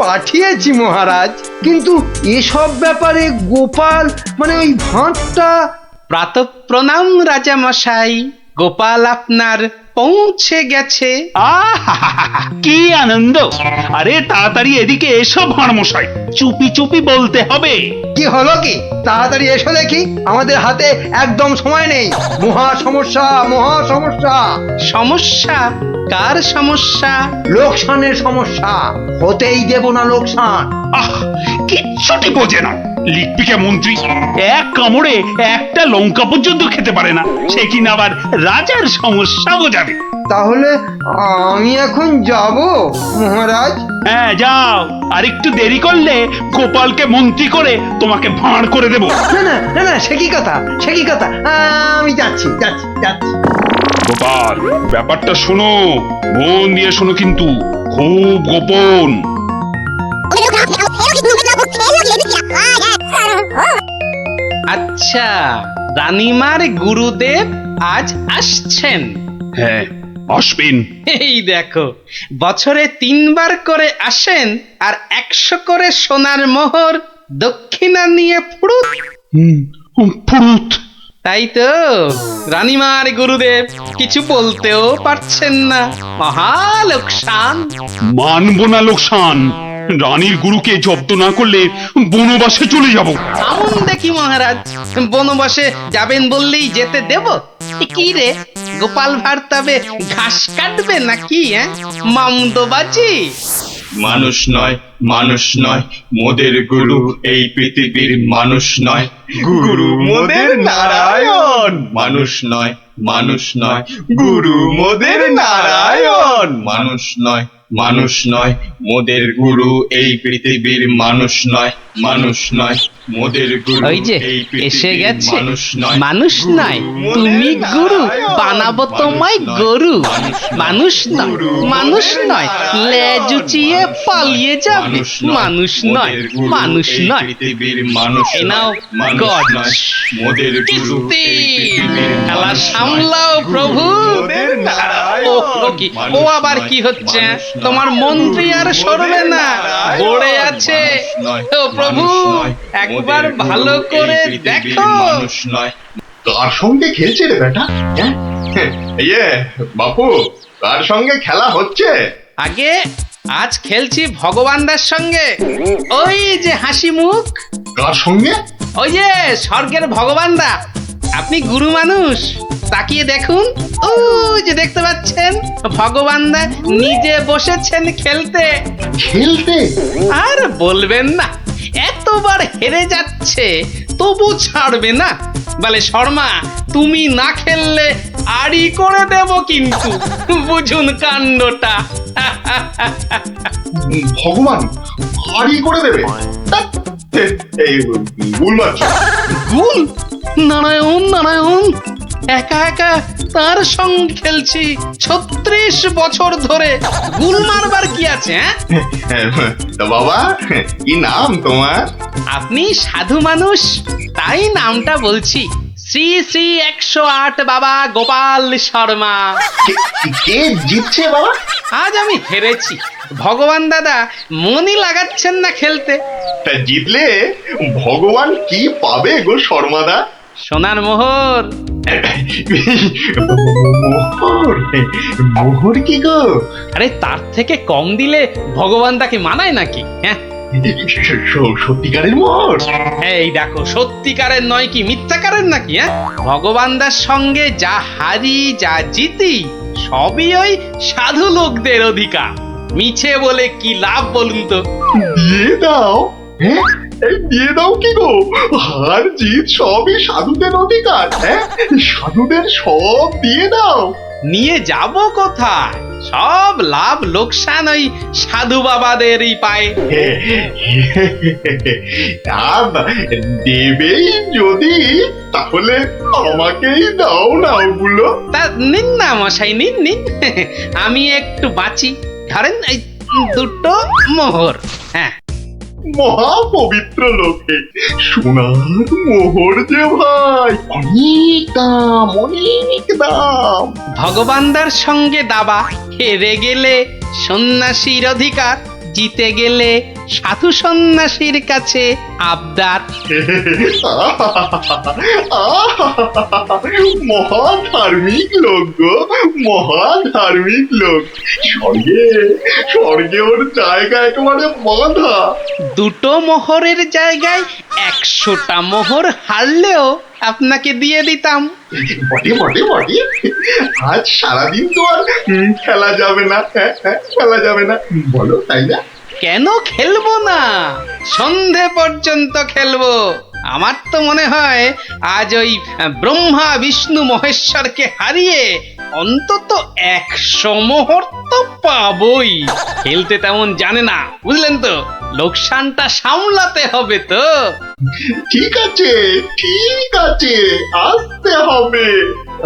পাঠিয়েছি মহারাজ, কিন্তু এসব ব্যাপারে গোপাল মানে ওই ভাঁটটা। প্রাতঃপ্রণাম রাজা মশাই, গোপাল আপনার পৌঁছে গেছে। কি আনন্দ! আরে তাড়াতাড়ি এদিকে এসো ভাঁড় মশাই, চুপি চুপি বলতে হবে। কি হলো কি? তাড়াতাড়ি এসো দেখি, আমাদের হাতে একদম সময় নেই। মহা সমস্যা, মহা সমস্যা। সমস্যা? কার সমস্যা? লোকসানের সমস্যা, হতেই দেব না লোকসান। আহ, কিচ্ছুটি বোঝে না লিকপিকা মন্ত্রী। এক কামড়ে একটা লঙ্কা পর্যন্ত খেতে পারে না, সে কিনা আবার রাজার সমস্যা বোঝাবে। তাহলে আমি এখন যাব মহারাজ? হ্যাঁ যাও, আর একটু দেরি করলে গোপালকে মন্ত্রী করে তোমাকে ভাঁড় করে দেব। না না না না, সে কি কথা, সে কি কথা, আমি যাচ্ছি যাচ্ছি যাচ্ছি। গোপাল, ব্যাপারটা শোনো, মন দিয়ে শোনো, কিন্তু খুব গোপন। আচ্ছা, রানীমার গুরুদেব আজ আসছেন? হ্যাঁ, আসবেন। এই দেখো, বছরে 3বার করে আসেন, আর 100 করে সোনার মোহর দক্ষিণা নিয়ে ফুরুত। ফুরুত। তাই তো, রানীমার গুরুদেব কিছু বলতেও পারছেন না। মহা লোকসান। মানবো না লোকসান। রানীর গুরুকে জব্দ না করলে বনবাসে চলে যাব। আমন দেখি মহারাজ, বনবাসে যাবেন বললেই যেতে দেব? কি রে, গোপাল ভাঁড় তবে ঘাস কাটবে নাকি? মামদোবাজি। মানুষ নয়, মানুষ নয়, মোদের গুরু এই পৃথিবীর মানুষ নয়, গুরু মোদের নারায়ণ। মানুষ নয়, মানুষ নয়, গুরু মোদের নারায়ণ। মানুষ নয়, মানুষ নয়, মোদের গুরু এই পৃথিবীর মানুষ নয়, মানুষ নয়, মোদের গুরু ওই যে এই এসে পৃথিবীর গেছে। মানুষ নয়, মানুষ নয়, তুমি গুরু, বানাবো তোমায় গরু। মানুষ নয়, মানুষ নয়, লেজ উঁচিয়ে পালিয়ে যাবে। মানুষ নয়, মানুষ নয়। পৃথিবীর মানুষ এ নাও গজ। মোদের গুরু কিস্তি, এই পৃথিবীর খেলা মানুষ সামলাও নয়, প্রভু। মোদের নারায়ণ। ও কি, ও আবার কি হচ্ছে? তোমার মন্ত্রী আর সরবে না, পড়ে আছে। ও প্রভু, একবার ভালো করে দেখো। মানুষ নয়। কার সঙ্গে খেলছে রে বেটা? ইয়ে বাপু, কার সঙ্গে খেলা হচ্ছে? আগে আজ খেলছি ভগবানদার সঙ্গে। ওই যে হাসি মুখ, কার সঙ্গে? ওই যে স্বর্গের ভগবানদা। আপনি গুরু মানুষ, তাকিয়ে দেখুন। ও যে দেখতে পাচ্ছেন, ভগবানদা নিজে বসেছেন খেলতে। খেলতে? আর বলবেন না, এতবার হেরে যাচ্ছে তবু ছাড়বে না। বলে, শর্মা তুমি না খেললে আড়ি করে দেব কিন্তু, বুঝুন কাণ্ডটা। ভগবান হারি করে দেবে? ধ্যাৎ, এই ভুল মারছো। গুল? নারায়ণ নারায়ণ, একা একা তার সঙ্গে খেলছি 36 বছর ধরে। গুল মারবার কি আছে? তা বাবা, কি নাম তোমার? আপনি সাধু মানুষ, তাই নামটা বলছি। শ্রী শ্রী 108 বাবা গোপাল শর্মা। কে জিতছে বাবা? আজ আমি হেরেছি। ভগবান দাদা মনই লাগাচ্ছেন না খেলতে। তা জিতলে ভগবান কি পাবে গো শর্মাদা? সোনার মোহর। মোহর? মোহর কি গো? আরে তার থেকে কম দিলে ভগবান দাকে মানায় নাকি? সত্যিকারের মোহর? এই দেখো, সত্যিকারের নয় কি মিথ্যাকারের নাকি? ভগবান দার সঙ্গে যা হারি যা জিতি সবই ওই সাধু লোকদের অধিকার। মিছে বলে কি লাভ বলুন তো? দিয়ে দাও। হ্যাঁ, এই দিয়ে দাও কি গো? হার জিত সবই সাধুদের অধিকার। হ্যাঁ, সাধুদের সব দিয়ে দাও। নিয়ে যাব কোথায়? সব লাভ লোকসান ওই সাধু বাবাদেরই পায়। দেবেই যদি, তাহলে আমাকেই দাও না ওগুলো। তা নিন না মশাই, নিন নিন। আমি একটু বাঁচি, ধরেন এই 2টো মোহর। হ্যাঁ, মহা পবিত্র লোকে সোনার মোহর যে ভাই, অনেক দাম, অনেক দাম। ভগবানদার সঙ্গে দাবা, হেরে গেলে সন্ন্যাসীর অধিকার। জিতে গেলে সাধু সন্ন্যাসীর কাছে আবদার। মহাধার্মিক লোক গো, মহাধার্মিক লোক। স্বর্গে স্বর্গে ওর জায়গা একেবারে বাঁধা। দুটো মোহরের জায়গায় 100টা মোহর হারলেও আপনাকে দিয়ে দিতাম। বটে বটে বটে, আজ সারাদিন তো আর খেলা যাবে না, খেলা যাবে না, বলো তাই না? কেন খেলবো না? সন্ধে পর্যন্ত খেলবো। আমার তো মনে হয় আজ ওই ব্রহ্মা বিষ্ণু মহেশ্বরকে হারিয়ে অন্তত 100 মোহর তো পাবই। খেলতে তেমন জানে না, বুঝলেন তো? লোকসানটা সামলাতে হবে তো। ঠিক আছে ঠিক আছে, আসতে হবে।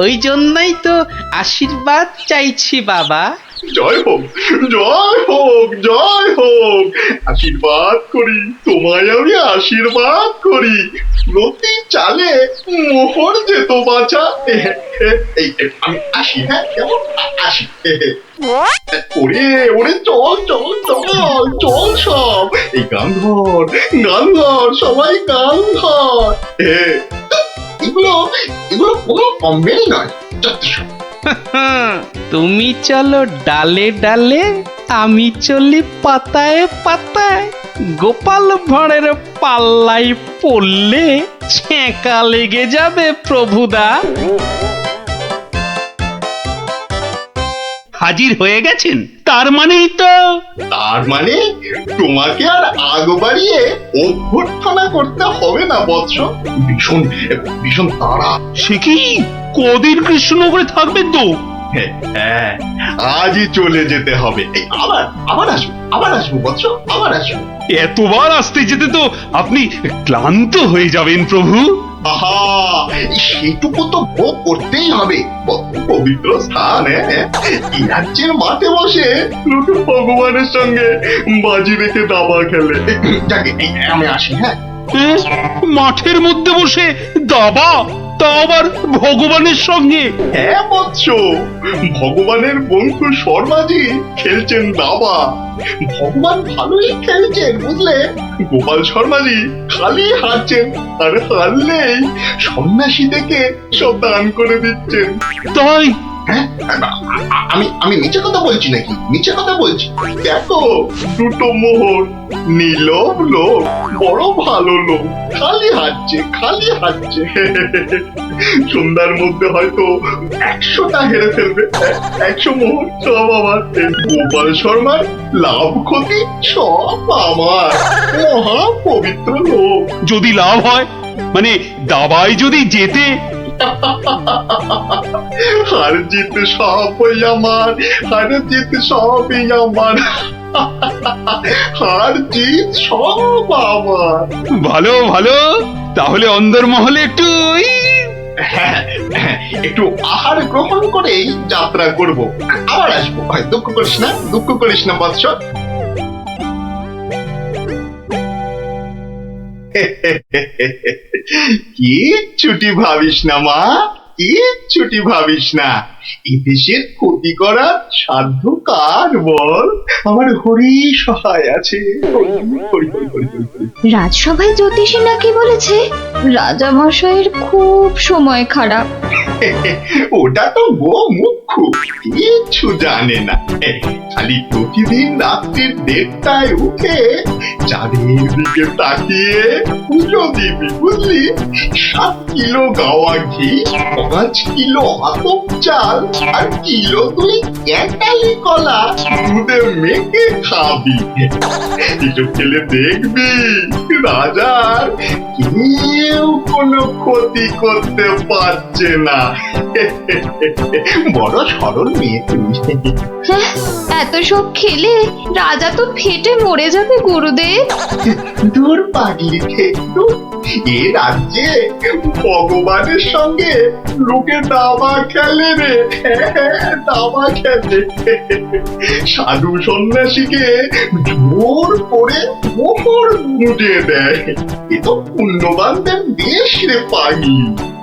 ওই জন্যই তো আশীর্বাদ চাইছি বাবা। জয় হোক জয় হোক জয় হোক, আশীর্বাদ করি তোমায়, আমি আশীর্বাদ করি। প্রতি চালে মোহর যেত বাঁচা। আমি আসি, হ্যাঁ কেমন আসি। ওরে ওরে, চল চল চল চল সব, এই গান ধর সবাই গান ধর। এগুলো এগুলো কোনো কমেই নয়, যথেষ্ট। তুমি চলো ডালে ডালে, আমি চলি পাতায় পাতায়। গোপাল ভাঁড়ের পাল্লাই পড়লে ছেঁকা লেগে যাবে প্রভুদা। হাজির হয়ে গেছেন, তার মানেই তো তার মানে তোমাকে আর আগ বাড়িয়ে অভ্যর্থনা করতে হবে না বৎস। ভীষণ ভীষণ তাড়া। সে কি কদিন কৃষ্ণনগরে থাকবেন তো? হ্যাঁ, আজই চলে যেতে হবে। আবার আবার আসবো বৎস, আবার আসবো। এতবার আসতে যেতে তো আপনি ক্লান্ত হয়ে যাবেন প্রভু। আহা, সেটুকু তো ভোগ করতেই হবে। পবিত্র স্থান, এই রাজ্যের মাঠে বসে দুটো ভগবানের সঙ্গে বাজি রেখে দাবা খেলে। যাকে আমি আসি, হ্যাঁ। মাঠের মধ্যে বসে দাবা, তা আবার ভগবানের সঙ্গে? হ্যাঁ বৎস, ভগবানের বন্ধু শর্মাজি খেলছেন দাবা। ভগবান ভালোই খেলছেন, বুঝলে। গোপাল শর্মাজি খালি হারছেন, আর হারলেই সন্ন্যাসী থেকে সব দান করে দিচ্ছেন। তাই? হ্যাঁ, আমি মিছে কথা বলছি নাকি? মিছে কথা বলছি? দেখো, দুটো মোহর, নীলব লোক, বড় ভালো লোক, খালি হাঁটছে। সন্ধ্যার মধ্যে হয়তো 100টা হেরে ফেলবে। 100 মোহর সব আমার। গোপাল শর্মার লাভ ক্ষতি সব আমার। মহা পবিত্র লোক। যদি লাভ হয়, মানে দাবায় যদি জেতে? হার জিত সবই আমার, হার জিত সবই আমার, হার জিত সব আমার। ভালো ভালো, তাহলে অন্দরমহলে একটু হ্যাঁ, একটু আহার গ্রহণ করেই যাত্রা করব। আবার আসবো, দুঃখ করিস না বৎস। কিচ্ছুটি ভাবিস না মা, কিচ্ছুটি ভাবিস না। এই দেশের ক্ষতি করার সাধ্য কার বল? আমার হরি সহায় আছে। রাজসভায় জ্যোতিষী নাকি বলেছে রাজা মশাইয়ের খুব সময় খারাপ। ওটা তো গো মুখ্য, কিচ্ছু জানে না। খালি প্রতিদিন রাত্রির 1:30টায় উঠে চাঁদের দিকে তাকিয়ে পুজো দিবি, বুঝলি। 7 কিলো গাওয়া ঘি, 5 কিলো আতপ চাল, আর কিলো 2 ক্যাটালি কলা দুধে মেখে খাবি। এসব খেলে দেখবি রাজার কেউ কোনো ক্ষতি করতে পারছে না। বড় সরল মেয়ে তুমি। হ্যাঁ, এত সব খেলে রাজা তো ফেটে মরে যাবে গুরুদেব। দূর পাগলি খেতু, এ রাজ্যে ভগবানের সঙ্গে লোকে দাবা খেলে রে, দাবা খেলে। সাধু সন্ন্যাসীকে জোর করে মোহর গুঁজে দেয়। এ তো পুণ্যবানদের দেশ রে পাগি।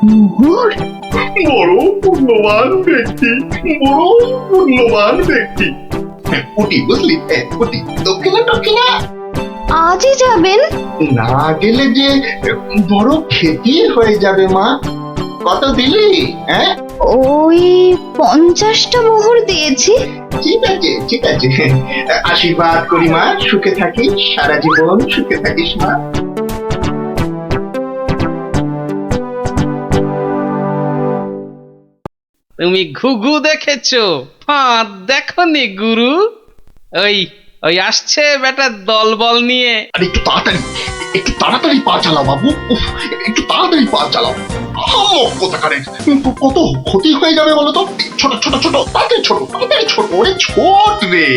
মোহর? বড় পুণ্যবান ব্যক্তি, বড় পুণ্যবান ব্যক্তি। উটি বুঝলি, উটি দক্ষিণা টক্ষিণা আজই যাবেন? না গেলে যে বড় ক্ষতি হয়ে যাবে মা। কত দিলি? হ্যাঁ, ওই 50টা মোহর দিয়েছি। ঠিক আছে ঠিক আছে, আশীর্বাদ করি মা, সুখে থাকিস, সারা জীবন সুখে থাকিস মা। তুমি ঘুঘু দেখেছো, ফাঁদ দেখনি গুরু? ওই ওই আসছে বেটার দলবল নিয়ে। আর একটু তাড়াতাড়ি পা চালাও বাবু, উফ, একটু তাড়াতাড়ি পা চালাও। কোথাকারের কত ক্ষতি হয়ে যাবে বলো তো। ছোট ছোট ছোট, তাড়াতাড়ি ছোট, ওরে ছোট রে।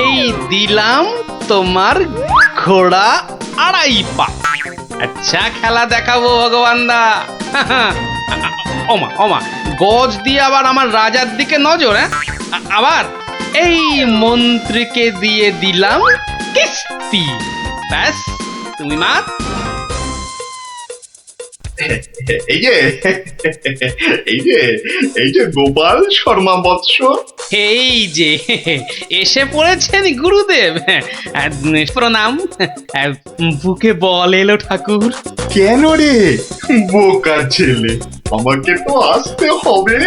এই দিলাম তোমার ঘোড়া 2.5 পা। আচ্ছা খেলা দেখাবো ভগবান দা। ওমা ওমা, গজ দিয়ে আবার আমার রাজার দিকে নজর। হ্যাঁ, আবার এই মন্ত্রীকে দিয়ে দিলাম কিস্তি। ব্যাস, তুমি মাত। এই যে এই যে গোপাল শর্মা বৎস, এই যে এসে পড়েছেন গুরুদেব। প্রণাম। বুকে বল এলো ঠাকুর। কেন রে বোকা ছেলে, আমাকে তো আসতে হবে।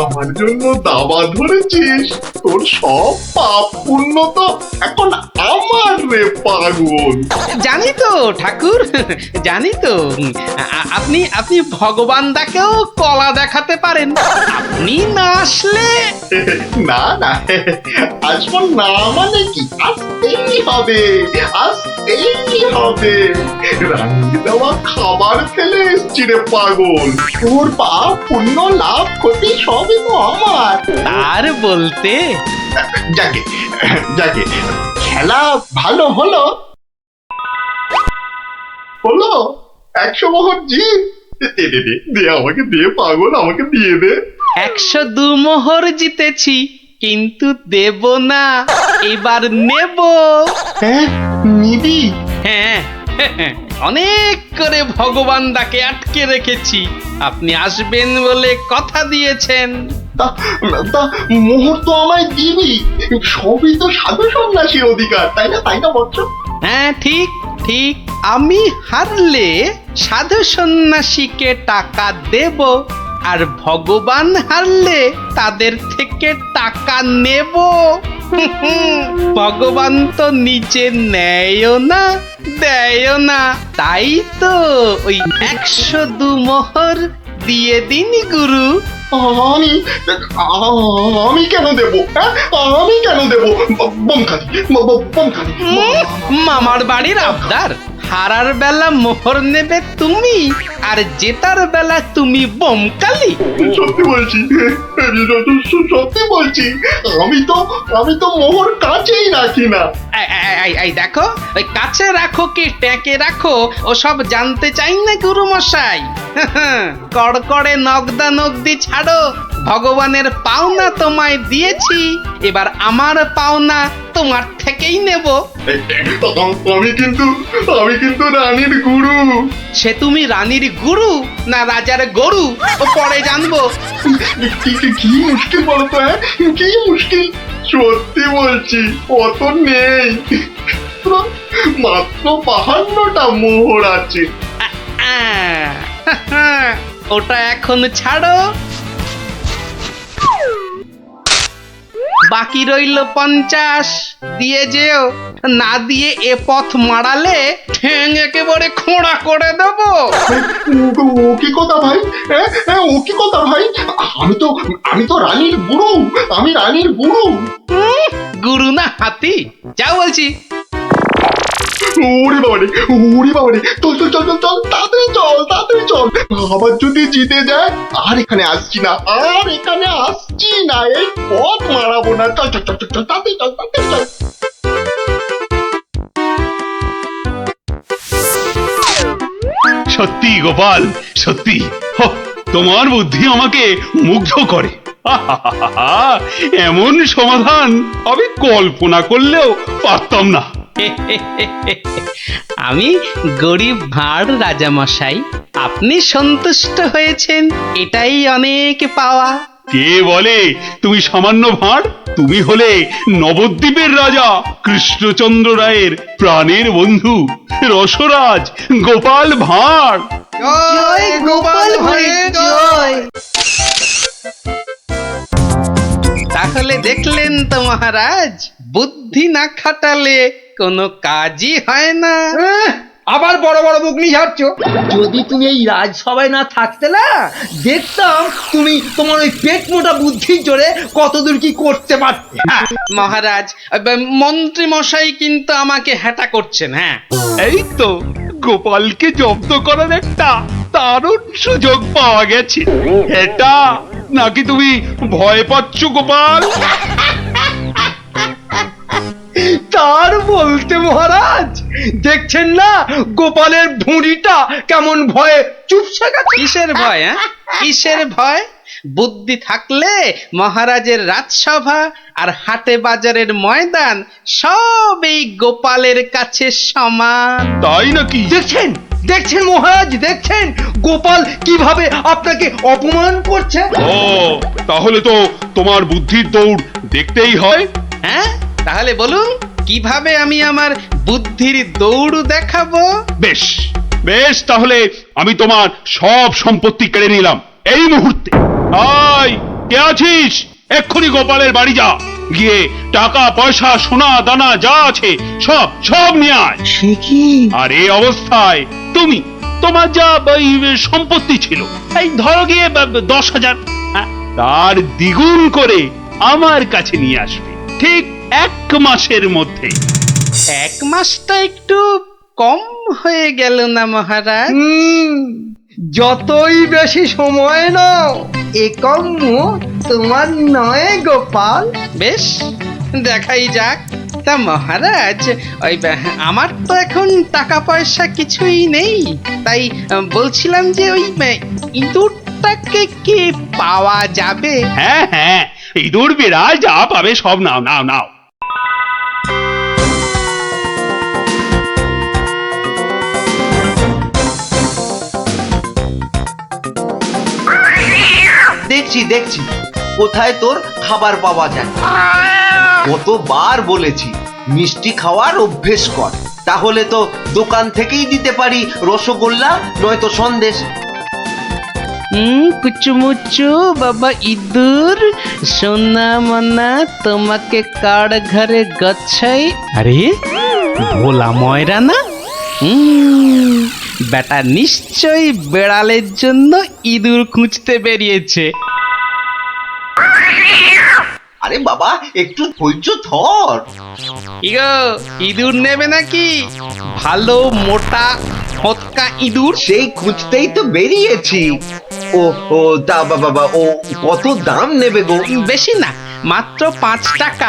আমার জন্য দাবা ধরেছিস, তোর সব পাপ পুণ্য তো এখন আমার রে পাগল। জানি তো ঠাকুর, জানি তো। আপনি আপনি ভগবান দাকেও কলা দেখাতে পারেন। আপনি না আসলে না না, আসবো না মানে কি, আসতেই হবে, আসতেই হবে। রান্নি দেওয়া খাবার ফেলে এসছি রে পাগল, তোর পাপ পুণ্য লাভ ক্ষতি সবই তো আমার। আর বলতে যাকে যাকে খেলা ভালো হলো হলো, 100 মোহর জিত। দে আমাকে দে পাগল, আমাকে দিয়ে দে। 102 মোহর জিতেছি, কিন্তু দেব না, এবার নেব। হ্যাঁ নিবি? হ্যাঁ, অনেক করে ভগবান দাকে আটকে রেখেছি। আপনি আসবেন বলে কথা দিয়েছেন। তা তা মোহর তো আমায় দিবি, সবই তো সাধু সন্ন্যাসীর অধিকার, তাই না বৎস? হ্যাঁ, ঠিক ঠিক। আমি হারলে সাধু সন্ন্যাসীকে টাকা দেব, আর ভগবান হারলে তাদের থেকে টাকা নেব। ভগবান তো নিজে নেয়ও না, দেয়ও না। তাই তো ওই 102 মোহর দিয়ে দিন গুরু। আমি আমি কেন দেব? হ্যাঁ, আমি কেন দেব? বোমখালি মামার বাড়ির আবদার। হারার বেলা মোহর নেবে তুমি, আর জেতার বেলা তুমি বোমকালি। সত্যি বলছি, সত্যি বলছি, আমি তো মোহর কাছেই রাখি না। এই দেখো, ওই কাছে রাখো কি ট্যাঁকে রাখো ওসব জানতে চাই না গুরু মশাই। কড়কড়ে নগদা নগদি ছাড়ো। ভগবানের পাওনা তোমায় দিয়েছি, এবার আমার পাওনা তোমার থেকেই নেব। আমি কিন্তু রানীর গুরু। সে তুমি রানীর গুরু না রাজার গরু, ও পরে জানবো। কি মুশকিল বলতো? হ্যাঁ, কি মুশকিল, সত্যি বলছি, অত নেই, মাত্র 52টা মোহর আছে। ওটা এখন ছাড়ো, বাকি রইল 50। দিয়ে যেও, না দিয়ে এ পথ মারালে ঠ্যাং একেবারে খোঁড়া করে দেব। ও কি কথা ভাই? ও কি কথা ভাই? আমি তো রানীর গুরু, আমি রানীর গুরু। গুরু না হাতি, যা বলছি। ওরে বাবারে, চল, তাড়াতাড়ি চল। আবার যদি জিতে যায়, আর এখানে আসছি না, এই পথ মারাবো না। চল, তাড়াতাড়ি চল। সত্যি গোপাল, সত্যি তোমার বুদ্ধি আমাকে মুগ্ধ করে। এমন সমাধান আমি কল্পনা করলেও পারতাম না। আমি গরিব ভাঁড় রাজামশাই, আপনি সন্তুষ্ট হয়েছেন, এটাই অনেক পাওয়া। কে বলে তুমি সামান্য ভাঁড়? তুমি হলে নবদ্বীপের রাজা কৃষ্ণচন্দ্র রায়ের প্রাণের বন্ধু রসরাজ গোপাল ভাঁড়। জয় গোপাল ভাঁড়ের জয়। তাহলে দেখলেন তো মহারাজ, বুদ্ধি না খাটালে কোনো কাজই হয় না। আবার বড় বড় বুকনি ঝাড়ছো। যদি তুমি এই রাজসভায় না থাকতে না, দেখতাম তুমি তোমার ওই পেট মোটা বুদ্ধির জোরে কতদূর কি করতে পারতে। মহারাজ, মন্ত্রী মশাই কিন্তু আমাকে হ্যাটা করছেন। হ্যাঁ, এই তো গোপালকে জব্দ করার একটা দারুণ সুযোগ পাওয়া গেছে। এটা নাকি তুমি ভয় পাচ্ছ গোপাল? তার বলতে মহারাজ, দেখছেন না গোপালের ভুঁড়িটা কেমন ভয়ে চুপসে গেছে। কিসের ভয়? হ্যাঁ, কিসের ভয়? বুদ্ধি থাকলে মহারাজের রাজসভা আর হাটে বাজারের ময়দান সব এই গোপালের কাছে সমান। তাই নাকি? দেখছেন দেখছেন মহারাজ, দেখছেন গোপাল কিভাবে আপনাকে অপমান করছে। ও, তাহলে তো তোমার বুদ্ধির দৌড় দেখতেই হয়। হ্যাঁ, তাহলে বলুন কিভাবে আমি আমার বুদ্ধির দৌড় দেখাবো? বেশ বেশ, তাহলে আমি তোমার সব সম্পত্তি কেড়ে নিলাম এই মুহূর্তে। আয়, কে আছিস? এক্ষুনি গোপালের বাড়ি যা, গিয়ে টাকা পয়সা সোনা দানা যা আছে সব সব নিয়ে আয়। সে কি? আর এই অবস্থায় তুমি তোমার যা ওই সম্পত্তি ছিল, এই ধরো গিয়ে 10,000, তার দ্বিগুণ করে আমার কাছে নিয়ে আসবে ঠিক 1 মাসের মধ্যে। 1 মাসটা একটু কম হয়ে গেল না মহারাজ? যতই বেশি সময় নাও এ কম তোমার নয় গোপাল। বেশ, দেখাই যাক। তা মহারাজ, ওই আমার তো এখন টাকা পয়সা কিছুই নেই, তাই বলছিলাম যে ওই ইঁদুরটাকে কি পাওয়া যাবে? হ্যাঁ হ্যাঁ, ইঁদুর বিড়াল যা পাবে সব নাও নাও নাও। দেখছি দেখছি, কোথায় তোর খাবার পাওয়া যায়। কতবার বলেছি মিষ্টি খাওয়ার অভ্যেস কর, তাহলে তো দোকান থেকেই দিতে পারি রসগোল্লা নয়তো সন্দেশ। কুচুমুচু বাবা ইঁদুর, সোনা মনা তোমাকে কার ঘরে গচ্ছাই। আরে ভোলা ময়রা না? বেটা নিশ্চয়ই বেড়ালের জন্য ইঁদুর খুঁজতে বেরিয়েছে। আরে বাবা, একটু ধৈর্য ধর। ইগো, ইঁদুর নেবে নাকি? ভালো মোটা ফটকা ইঁদুর। সেই খুঁজতেই তো বেরিয়েছি। ও ও তা বাবা, ও কত দাম নেবে গো? বেশি না, মাত্র 5 টাকা।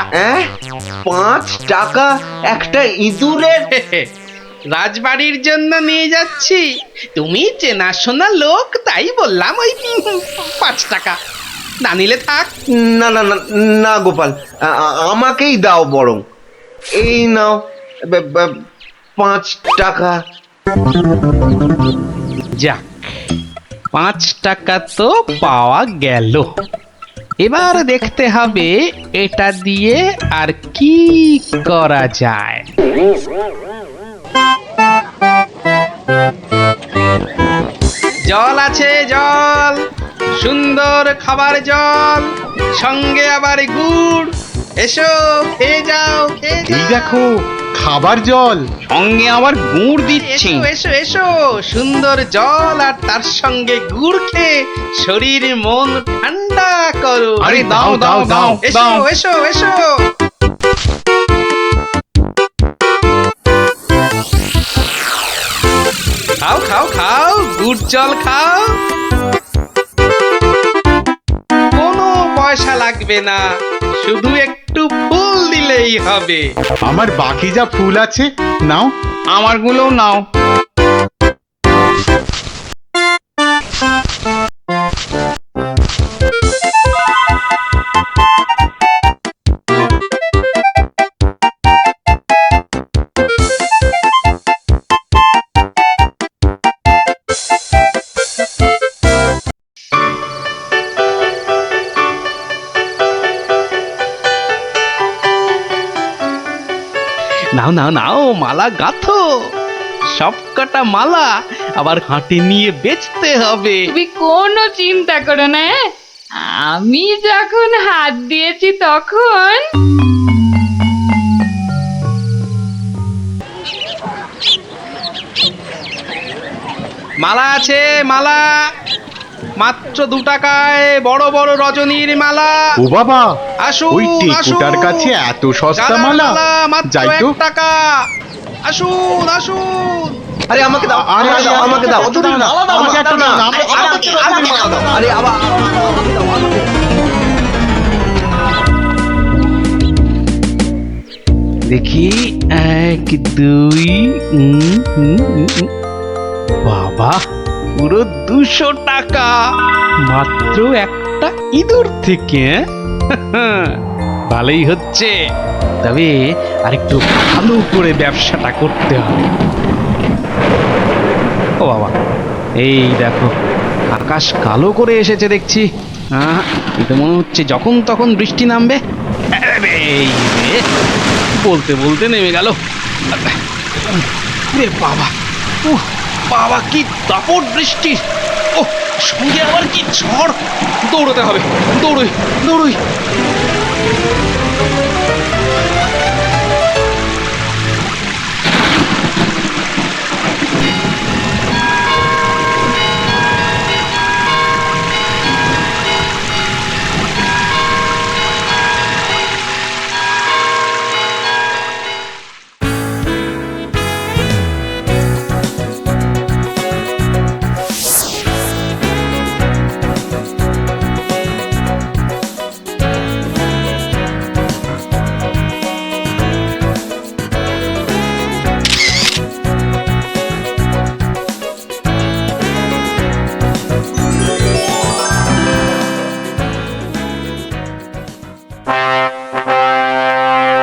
5 টাকা একটা ইঁদুরের? রাজবাড়ির জন্য নিয়ে যাচ্ছি, তুমি চেনাশোনা লোক তাই বললাম ওই 5 টাকা, না নিলে থাক। না না না না গোপাল, আমাকেই দাও বরং। এই নাও 5 টাকা। যাক, 5 টাকা তো পাওয়া গেল। এবার দেখতে হবে এটা দিয়ে আর কি করা যায়। জল আছে, জল, সুন্দর খাবার জল, সঙ্গে আবার গুড়। এসো, খেয়ে যাও, খেয়ে যাও। এই দেখো খাবার জল, সঙ্গে আবার গুড় দিচ্ছি। এসো এসো এসো, সুন্দর জল আর তার সঙ্গে গুড় খেয়ে শরীর মন ঠান্ডা করো। আরে দাও দাও দাও এসো দাও। এসো এসো। খাও খাও খাও, গুড় জল খাও। কোনো পয়সা লাগবে না, শুধু একটু ফুল দিলেই হবে। আমার বাকি যা ফুল আছে নাও। আমারগুলোও নাও। নাও নাও নাও মালা গাঁথো, সব কটা মালা আবার হাটে নিয়ে বেচতে হবে। তুমি কোনো চিন্তা করো না, হ্যাঁ? আমি যখন হাত দিয়েছি তখন মালা আছে মালা, মাত্র 2 টাকায় বড় বড় রজনীর মালা। ও বাবা, আসুন ওই টেকুটার কাছে এত সস্তা গাঁদার মালা? মাত্র যাই তো। 1 টাকা। আসুন আসুন। আরে আমাকে দাও, আরে, আমাকে দাও, আমাকে দাও। আমাকে দাও না, আমাকে একটা দাও না, আমাকে দাও। আরে আবার আমাকে দাও, আমাকে দাও। দেখি 1 2 বাবা, পুরো 200 টাকা মাত্র একটা ইঁদুর থেকে। ভালোই হচ্ছে, তবে আরেকটু ভালো করে ব্যবসাটা করতে হবে। ও বাবা, এই দেখো আকাশ কালো করে এসেছে দেখছি। এটা মনে হচ্ছে যখন তখন বৃষ্টি নামবে। আরে, এই রে, বলতে বলতে নেমে গেল। রে বাবা, উহ, বাবা কি দাপট বৃষ্টি! ও সঙ্গে আবার কি ঝড়! দৌড়তে হবে, দৌড়ই দৌড়ই।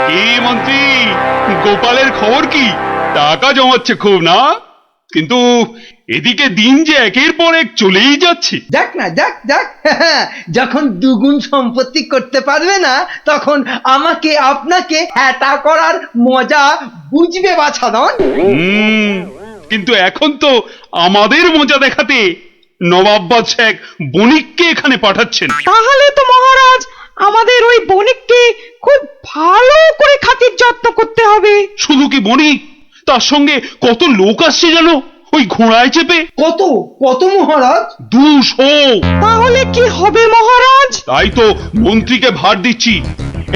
কি মন্ত্রী, গোপালের খবর কি? টাকা জমাচ্ছে খুব না? কিন্তু এদিকে দিন যে একের পর এক চলেই যাচ্ছে। যাক না, যাক যাক। যখন দুগুণ সম্পত্তি করতে পারবে না, তখন আমাকে আপনাকে হ্যাটা করার মজা বুঝবে বাছাধন। কিন্তু এখন তো আমাদের মজা দেখাতে নবাব বাদশাহ এক বণিককে এখানে পাঠাচ্ছেন। তাহলে তো মহারাজ আমাদের ওই বণিককে খুব ভালো করে খাতির যত্ন করতে হবে। শুধু কি বণিক, তার সঙ্গে কত লোক আসছে জানো, ওই ঘোড়ায় চেপে। কত কত মহারাজ? 200। তাহলে কি হবে মহারাজ? তাই তো মন্ত্রীকে ভার দিচ্ছি,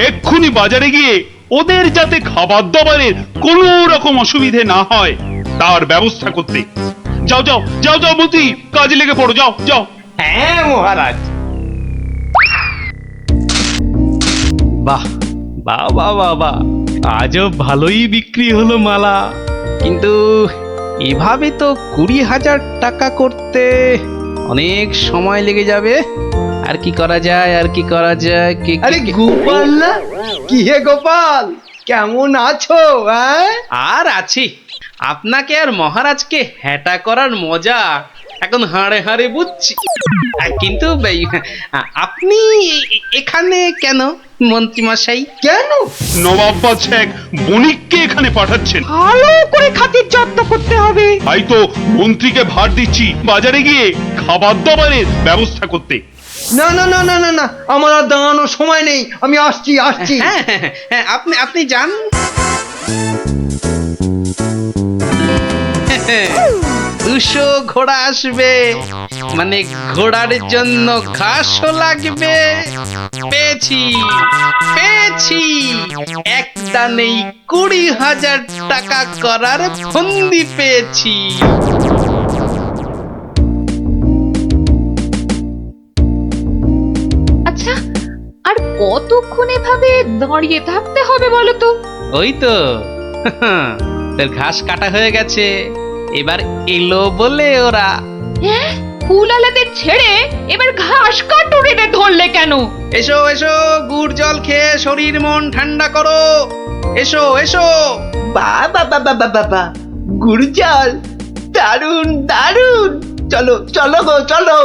এক্ষুনি বাজারে গিয়ে ওদের যাতে খাবার দাবারের কোনো রকম অসুবিধে না হয় তার ব্যবস্থা করতে। যাও যাও যাও যাও মন্ত্রী, কাজে লেগে পড়ো, যাও যাও। হ্যাঁ মহারাজ। বাহ বাহ বাহ বাহ বাহ, আজও ভালোই বিক্রি হলো মালা। কিন্তু এভাবে তো 20,000 টাকা করতে অনেক সময় লেগে যাবে। আর কি করা যায়, আর কি করা যায়? আরে গোপাল না? কি হে গোপাল, কেমন আছো? আর আছি, আপনাকে আর মহারাজকে হ্যাটা করার মজা এখন হাড়ে হাড়ে বুঝছি। কিন্তু আপনি এখানে কেন মন্ত্রীমশাই? কেন? নবাব বাদশাহ এক বণিককে এখানে পাঠাচ্ছেন। ভালো করে খাতির যত্ন করতে হবে। তাই তো মন্ত্রীকে ভার দিচ্ছি বাজারে গিয়ে খাবার দাবারের ব্যবস্থা করতে। না না না না না না, আমার আর দাঁড়ানোর সময় নেই, আমি আসছি আসছি। হ্যাঁ হ্যাঁ হ্যাঁ, আপনি যান। 200 ঘোড়া আসবে, মানে ঘোড়ার জন্য ঘাসও লাগবে। পেয়েছি পেয়েছি, এক দানেই 20,000 টাকা করার ফন্দি পেয়েছি। আচ্ছা, আর কতক্ষণ এভাবে দাঁড়িয়ে থাকতে হবে বলো তো? ওই তো তোর ঘাস কাটা হয়ে গেছে, এবার এলো বলে ওরা। হ্যাঁ, ফুল আলাদের ছেড়ে এবার ঘাস কাটুরে ধরলে কেন? এসো এসো, গুড় জল খেয়ে শরীর মন ঠান্ডা করো। এসো এসো। বাবা বাবা বাবা, গুড় জল, দারুন দারুন। চলো চলো গো চলো।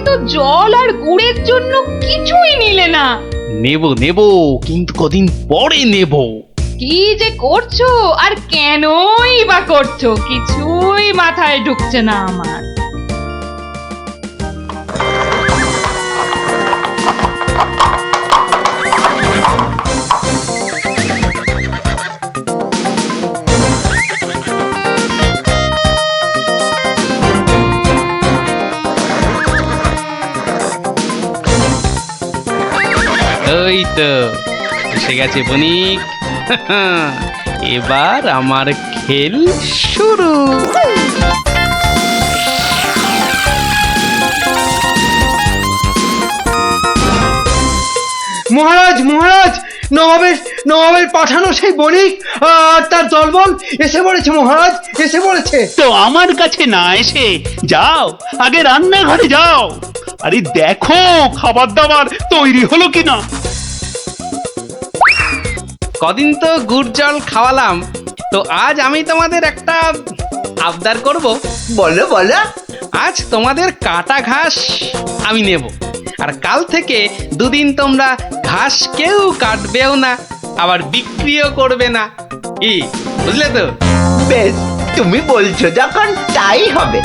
তো জল আর গুড়ের জন্য কিছুই নিলে না। নেব নেব, কিন্তু কদিন পরে নেব। কি যে করছো আর কেনই বা করছো, কিছুই মাথায় ঢুকছে না আমার। ওই তো এসে গেছে বণিক। এবার আমার খেল শুরু। মহারাজ মহারাজ, নবাবের পাঠানো সেই বণিক আর তার দলবল এসে পড়েছে মহারাজ, এসে পড়েছে। তো আমার কাছে না এসে যাও, আগে রান্নাঘরে যাও। আরে দেখো খাবার দাবার তৈরি হলো কিনা। কদিন তো গুড় জল খাওয়ালাম, তো আজ আমি তোমাদের একটা আবদার করব। বলো বলো। আজ তোমাদের কাটা ঘাস আমি নেব, আর কাল থেকে দুদিন তোমরা ঘাস কেউ কাটবেও না, আবার বিক্রিও করবে না। কি বুঝলে তো? বেশ, তুমি বলছো যখন তাই হবে।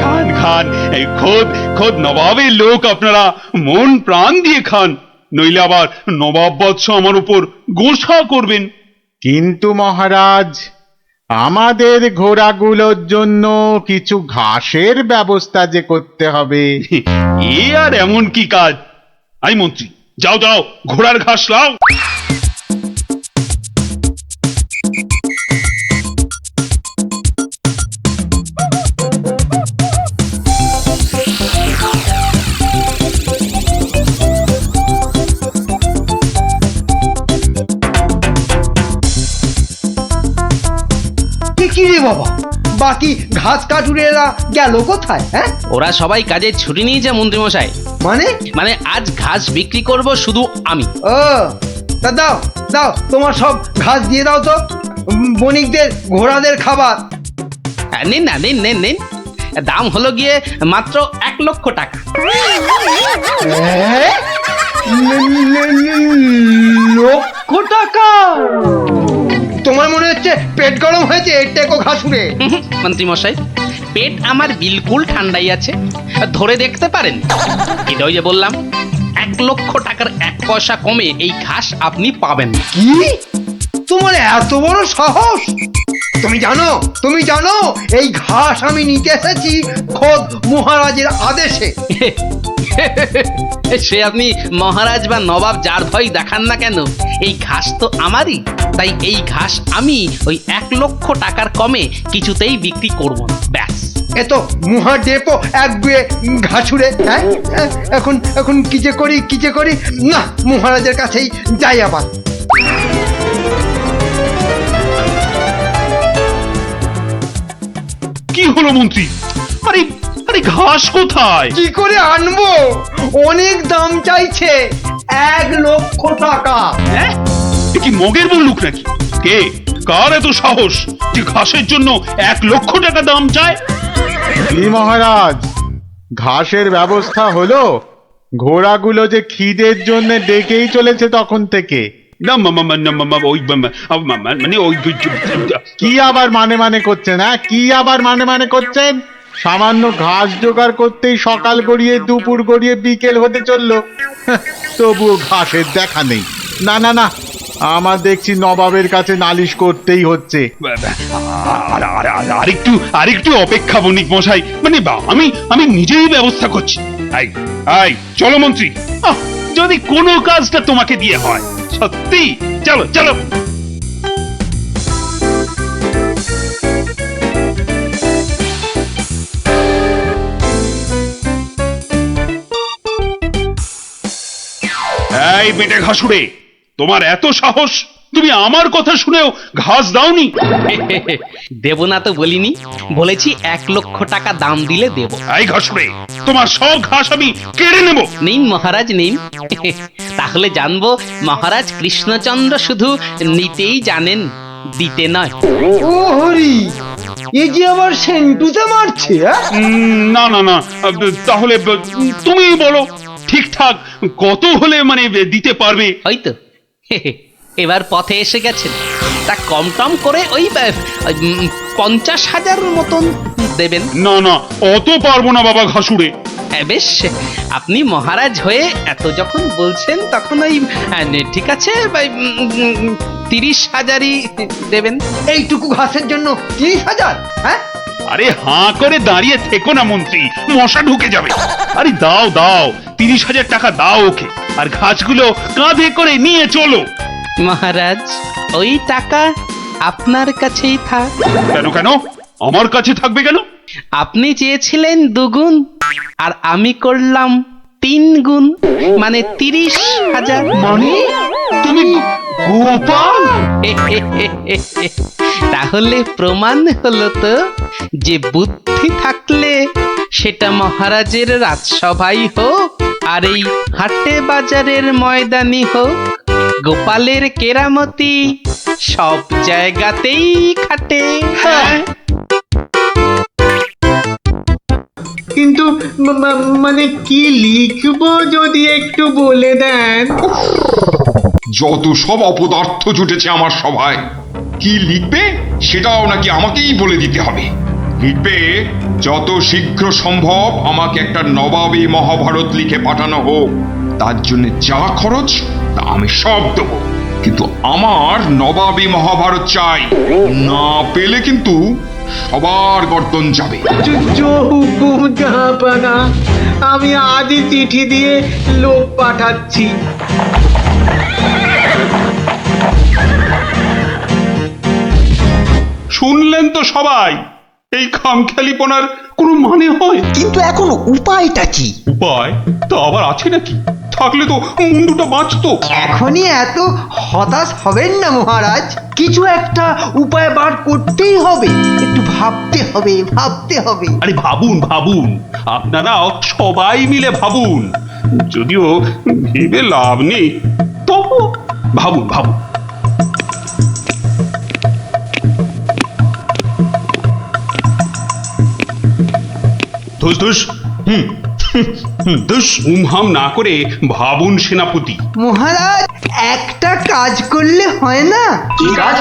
খান খান, এই খোদ খোদ নবাবের লোক, আপনারা মন প্রাণ দিয়ে খান, নইলে আবার নবাব বৎস আমার উপর গোসা করবেন। কিন্তু মহারাজ, আমাদের ঘোড়াগুলোর জন্য কিছু ঘাসের ব্যবস্থা যে করতে হবে। এ আর এমন কি কাজ? আই মন্ত্রী, যাও যাও, ঘোড়ার ঘাস লাও। কি রে বাবা, বাকি ঘাস কাটুরেরা গেল কোথায়? হ্যাঁ, ওরা সবাই কাজের ছুটি নিয়েছে মন্ত্রীমশাই। মানে আজ ঘাস বিক্রি করব শুধু আমি। ও তা দাও দাও, তোমার সব ঘাস দিয়ে দাও তো, বণিকদের ঘোড়াদের খাবার। নিন না, নিন নিন নিন। দাম হলো গিয়ে মাত্র 1,00,000 টাকা। লক্ষ টাকা? তোমার মনে হচ্ছে পেট গরম হয়েছে এর টেকো ঘাসুরে। মন্ত্রীমশাই, পেট আমার বিলকুল ঠান্ডাই আছে, ধরে দেখতে পারেন। এটা ওই যে বললাম, 1,00,000 টাকার 1 পয়সা কমে এই ঘাস আপনি পাবেন না। কি? তোমার এত বড় সাহস? তুমি জানো এই ঘাস আমি নিতে এসেছি খোদ মহারাজের আদেশে। সে আপনি মহারাজ বা নবাব যার ভয় দেখান না কেন, এই ঘাস তো আমারই। তাই এই ঘাস আমি ওই 1,00,000 টাকার কমে কিছুতেই বিক্রি করব না, ব্যাস। এ তো মুহার ডেপো এক গুয়ে ঘাসুরে। হ্যাঁ, এখন কি যে করি না, মহারাজের কাছেই যাই আবার। কি হলো মন্ত্রী? আরে আরে ঘাস কোথায়? কি করে আনবো? অনেক দাম চাইছে, 1,00,000 টাকা। হ্যাঁ, এ কি মগের বললুক নাকি? কে কার এত সাহস যে ঘাসের জন্য 1,00,000 টাকা দাম চায়? কি মহারাজ, ঘাসের ব্যবস্থা হলো? ঘোড়াগুলো যে খিদের জন্য ডেকেই চলেছে তখন থেকে। না মানে ওই কি আবার মানে করছেন? হ্যাঁ, কি আবার মানে করছেন? সামান্য ঘাস জোগাড় করতেই সকাল গড়িয়ে দুপুর গড়িয়ে বিকেল হতে চললো, তবুও ঘাসের দেখা নেই। না না না, আমার দেখছি নবাবের কাছে নালিশ করতেই হচ্ছে। আরেকটু অপেক্ষা বণিক মশাই, মানে আমি নিজেই ব্যবস্থা করছি। আই চলো মন্ত্রী, যদি কোনো কাজটা তোমাকে দিয়ে হয়, সত্যি চলো চলো। এই বেটে ঘাসুরে, তোমার এত সাহস তুমি আমার কথা শুনেও ঘাস দাওনি? দেব না তো বলিনি, বলেছি 1,00,000 টাকা দাম দিলে দেব। এই ঘাসুরে, তোমার সব ঘাস আমি কেড়ে নেব। নিন মহারাজ নিন। তাহলে জানবো মহারাজ কৃষ্ণচন্দ্র শুধু নিতেই জানেন, দিতে নয়। ও হরি, এ যে আবার সেন্টুতে মারছে, হ্যাঁ? না না না, তাহলে তুমি বলো ঠিকঠাক কত হলে মানে দিতে পারবে? হয়তো এবার পথে এসে গেছেন, তা কম টম করে ওই 50,000 মতন দেবেন। না না, অত পারবো না বাবা ঘাসুরে। হ্যাঁ, বেশ, আপনি মহারাজ হয়ে এত যখন বলছেন তখন ওই ঠিক আছে 30,000ই দেবেন। এইটুকু ঘাসের জন্য 30,000? হ্যাঁ, আরে হাঁ করে দাঁড়িয়ে থেকো না মন্ত্রী, মশা ঢুকে যাবে। আরে দাও দাও, 30,000 টাকা দাও ওকে, আর ঘাসগুলো কাঁধে করে নিয়ে চলো। মহারাজ, ওই টাকা আপনার কাছেই থাক। কেন কেন আমার কাছে থাকবে কেন? আপনি চেয়েছিলেন 2 গুণ, আর আমি করলাম 3 গুণ, মানে 30,000। মানে তুমি গোপাল? তাহলে প্রমাণ হলো তো যে বুদ্ধি থাকলে সেটা মহারাজের রাজসভাই হোক আর এই হাটে বাজারের ময়দানি হোক, গোপালের কেরামতি সব জায়গাতেই খাটে। হ্যাঁ, কিন্তু মানে কি লিখবো যদি একটু বলে দেন। যত সব অপদার্থ জুটেছে আমার সভায়, কি লিখবে সেটাও নাকি আমাকেই বলে দিতে হবে। লিখবে, যত শীঘ্র সম্ভব আমাকে একটা নবাবী মহাভারত লিখে পাঠানো হোক, তার জন্য যা খরচ তা আমি সব দেবো, কিন্তু আমার নবাবী মহাভারত চাই। না পেলে কিন্তু সবার গর্দন যাবে। হুকুম জাহাপানা, আমি আজই চিঠি দিয়ে লোক পাঠাচ্ছি। শুনলেন তো সবাই, এই খামখেয়ালিপনার কোনো মানে হয়? কিন্তু এখন উপায়টা কি? উপায় তো আবার আছে নাকি? থাকলে তো মুন্ডুটা বাঁচতো। এখনই এত হতাশ হবেন না মহারাজ, কিছু একটা উপায় বার করতেই হবে, একটু ভাবতে হবে, ভাবতে হবে। আরে ভাবুন ভাবুন, আপনারাও সবাই মিলে ভাবুন। যদিও ভেবে লাভ নেই, তবু ভাবুন ভাবুন। ধুস ধুস, ধুস উমহাম না করে ভাবুন সেনাপতি। মহারাজ, একটা কাজ করলে হয় না? কি কাজ?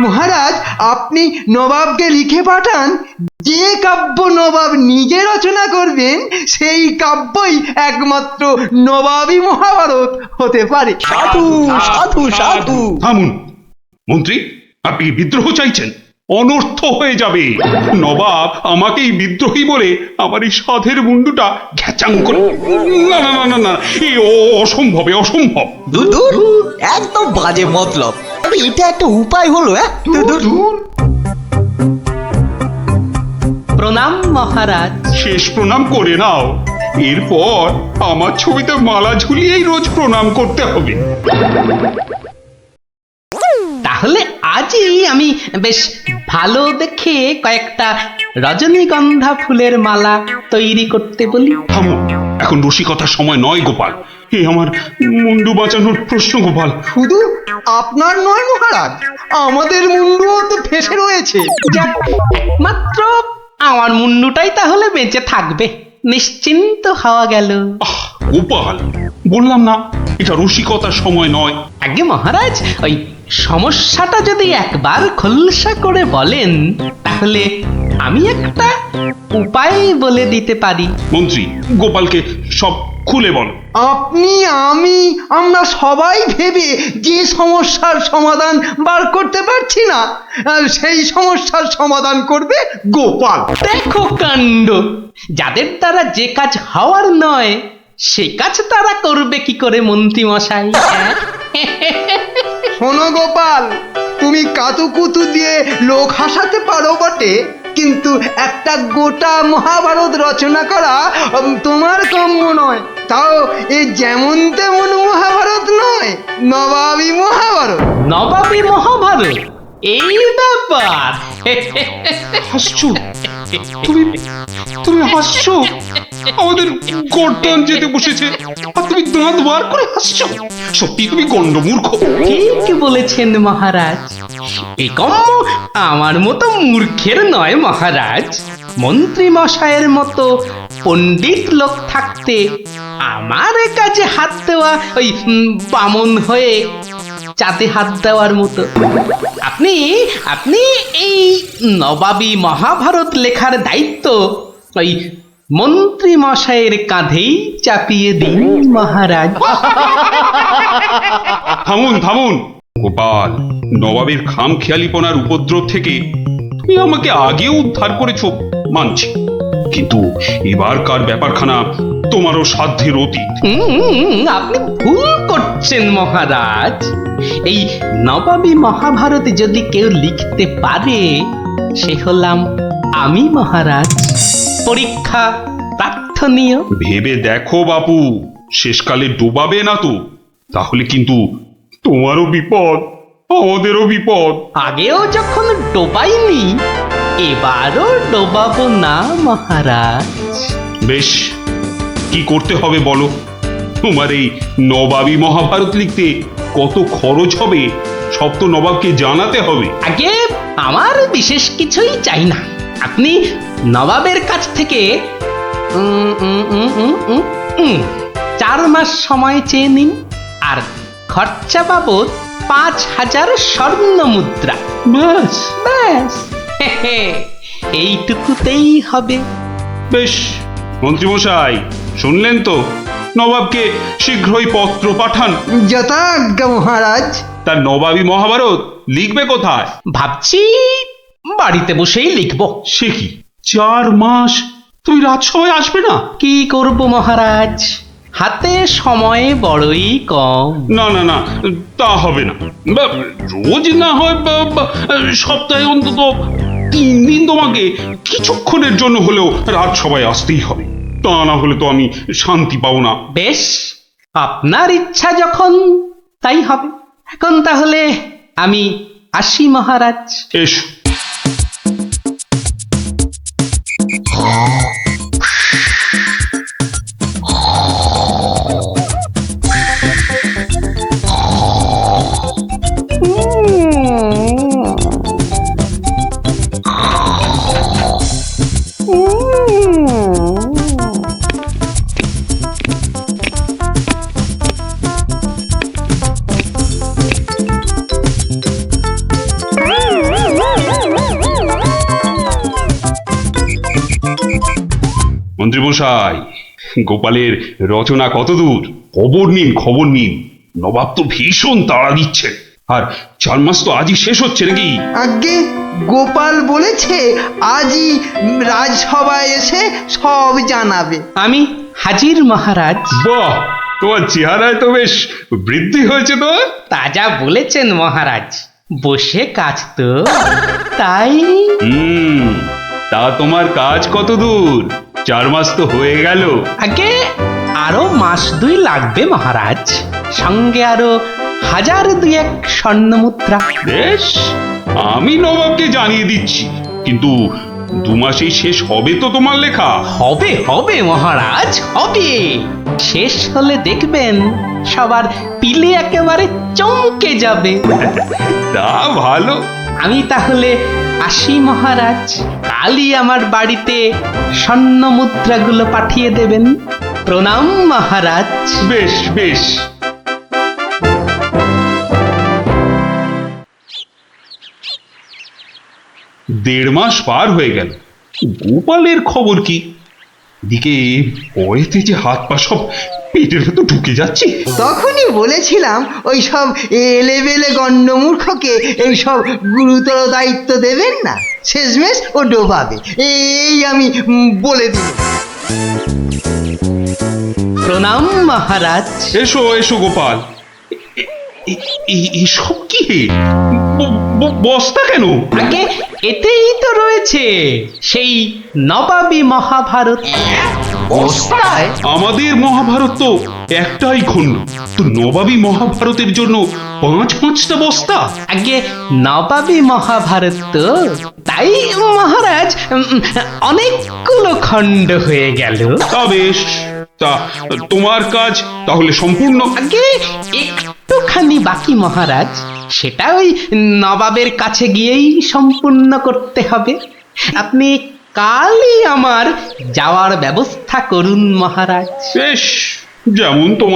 মহারাজ, আপনি নবাবকে লিখে পাঠান, যে কাব্য নবাব নিজে রচনা করবেন সেই কাব্যই একমাত্র নবাবী মহাভারত হতে পারে। সাধু সাধু সাধু। থামুন মন্ত্রী, আপনি বিদ্রোহ চাইছেন? অনর্থ হয়ে যাবে। নবাব আমাকেই বিদ্রোহী বলে আমার এই সাধের মুন্ডুটা ঘ্যাচাং করে। না না না না না, এই অসম্ভব, অসম্ভব। দূর, একদম বাজে মতলব। আরে এটা একটা উপায় হলো। প্রণাম মহারাজ। শেষ প্রণাম করে নাও, এরপর আমার ছবিতে মালা ঝুলিয়েই রোজ প্রণাম করতে হবে। তাহলে আজই আমি বেশ ভালো দেখে কয়েকটা রজনীগন্ধা ফুলের মালা তৈরি করতে বলি। থামো, এখন রসিকতার সময় নয় গোপাল, এ আমার মুন্ডু বাঁচানোর প্রশ্ন গোপাল। শুধু আপনার নয় মহারাজ, আমাদের মুন্ডুও তো ফেসে রয়েছে। যাক, মাত্র আমার মুন্ডুটাই তাহলে বেঁচে থাকবে, নিশ্চিন্ত হওয়া গেল। আহ গোপাল, বললাম না এটা রসিকতার সময় নয়। আগে মহারাজ, ওই সমস্যাটা যদি একবার খোলসা করে বলেন তাহলে আমি একটা উপায় বলে দিতে পারি। মন্ত্রী, গোপালকে সব খুলে বল। আপনি, আমি, আমরা সবাই ভেবে যে সমস্যার সমাধান বার করতে পারছি না, সেই সমস্যার সমাধান করবে গোপাল। দেখো কাণ্ড, যাদের দ্বারা যে কাজ হওয়ার নয় সে কাজ তারা করবে কি করে মন্ত্রী মশাই? শোনো গোপাল, তুমি কাতুকুতু দিয়ে লোক হাসাতে পারো বটে, কিন্তু একটা গোটা মহাভারত রচনা করা তোমার কাম্য নয়। তাও এ যেমন তেমন মহাভারত নয়, নবাবী মহাভারত। নবাবী মহাভারত, এই ব্যাপার। হাসছো তুমি? তুমি হাসছো? আমাদের গর্দান যেতে বসেছে আর তুমি দাঁত বার করে হাসছো? সত্যি তুমি গন্ডমূর্খ। ঠিক বলেছেন মহারাজ। এই কম্ম আমার মতো মূর্খের নয় মহারাজ। মন্ত্রী মশাইয়ের মতো পণ্ডিত লোক থাকতে আমার কাজে হাত দেওয়া ওই বামন হয়ে চাঁদে হাত দেওয়ার মতো। আপনি আপনি এই নবাবী মহাভারত লেখার দায়িত্ব ওই মন্ত্রী মশাইয়ের কাঁধেই চাপিয়ে দিন মহারাজ। থামুন থামুন গোপাল, নবাবের খামখেয়ালিপনার উপদ্রব থেকে তুমি আমাকে আগে উদ্ধার করেছো মানছি, কিন্তু এবারকার ব্যাপারখানা তোমারও সাধ্যের অতীত। আপনি ভুল করছেন মহারাজ। এই নবাবী মহাভারত যদি কেউ লিখতে পারে সে হলাম আমি মহারাজ। পরীক্ষা প্রার্থনীয়। ভেবে দেখো বাপু, শেষকালে ডোবাবে না তো? তাহলে কিন্তু তোমারও বিপদ, আমাদেরও বিপদ। আগেও যখন ডোবাইনি এবারও ডোবাবো না মহারাজ। বেশ, কি করতে হবে বলো? তোমার এই নবাবী মহাভারত লিখতে কত খরচ হবে সব তো নবাবকে জানাতে হবে। আগে আমার বিশেষ কিছুই চাই না। আপনি নবাবের কাছ থেকে 4 মাস সময় চেয়ে নিন, আর খরচা বাবদ 5,000 স্বর্ণ মুদ্রা। ব্যাস ব্যাস, এইটুকুতেই হবে। বেশ, মন্ত্রীমশাই শুনলেন তো? নবাবকে শীঘ্রই পত্র পাঠান। যথাজ্ঞা মহারাজ। তার নবাবী মহাভারত লিখবে কোথায়? ভাবছি বাড়িতে বসেই লিখবো। সে কি 4 মাস? তুই রাজসভায় আসবে না? কি করব মহারাজ, হাতে সময় বড়ই কম। না না না, তা হবে না। রোজ না হয় সপ্তাহে অন্তত 3 দিন তোমাকে কিছুক্ষণের জন্য হলেও রাজসভায় আসতেই হবে। তা না হলে তো আমি শান্তি পাবো না। বেশ, আপনার ইচ্ছা যখন তাই হবে। এখন তাহলে আমি আসি মহারাজ। এসো। মন্ত্রীমশাই, গোপালের রচনা কত দূর? খবর নিন, খবর নিন। নবাব তো ভীষণ তাড়া দিচ্ছে, আর 4 মাস তো আজই শেষ হচ্ছে নাকি? আগে গোপাল বলেছে আজই রাজসভায় এসে সব জানাবে। আমি হাজির মহারাজ। বাহ, তোমার চেহারায় তো বেশ বৃদ্ধি হয়েছে তো। তাজা বলেছেন মহারাজ, বসে কাজ তো তাই। তা তোমার কাজ কত দূর? 4 মাস তো হয়ে গেল। আগে আরো 1 মাস 2 লাগবে মহারাজ, সঙ্গে আরো 1000-2 স্বর্ণ মুদ্রা। বেশ, আমি নবাবকে জানিয়ে দিচ্ছি, কিন্তু 2 মাসেই শেষ হবে তো তোমার লেখা? হবে হবে মহারাজ, হবে। শেষ হলে দেখবেন সবার পিলে একেবারে চমকে যাবে। তা ভালো। আমি তাহলে আসি মহারাজ। কালই আমার বাড়িতে স্বর্ণ মুদ্রাগুলো পাঠিয়ে দেবেন। প্রণাম মহারাজ। বেশ বেশ। দেড় মাস পার হয়ে গেল, গোপালের খবর কি? এদিকে পরেতে যে হাত পা সব পেটের ভেতর ঢুকে যাচ্ছে। তখনই বলেছিলাম ওই সব এলেবেলে গণ্ডমূর্খকে এই সব গুরুতর দায়িত্ব দেবেন না, শেষমেশ ও ডোবাবে, এই আমি বলে দিই। প্রণাম মহারাজ। এসো এসো গোপাল, এসব কি বস্তা কেন? আগে এতেই তো রয়েছে সেই নবাবী মহাভারত। বস্তায়? আমাদের মহাভারত তো একটাই খণ্ড, তো নবাবী মহাভারতের জন্য 5-5টা বস্তা? আগে নবাবী মহাভারত তো, তাই মহারাজ অনেকগুলো খণ্ড হয়ে গেল। তা বেশ, তা তোমার কাজ তাহলে সম্পূর্ণ। আগে একটুখানি বাকি মহারাজ, সেটা ওই নবাবের কাছে গিয়েই সম্পূর্ণ করতে হবে। আপনি কালই আমার যাওয়ার ব্যবস্থা করুন মহারাজ। বেশ, যেমন তোমার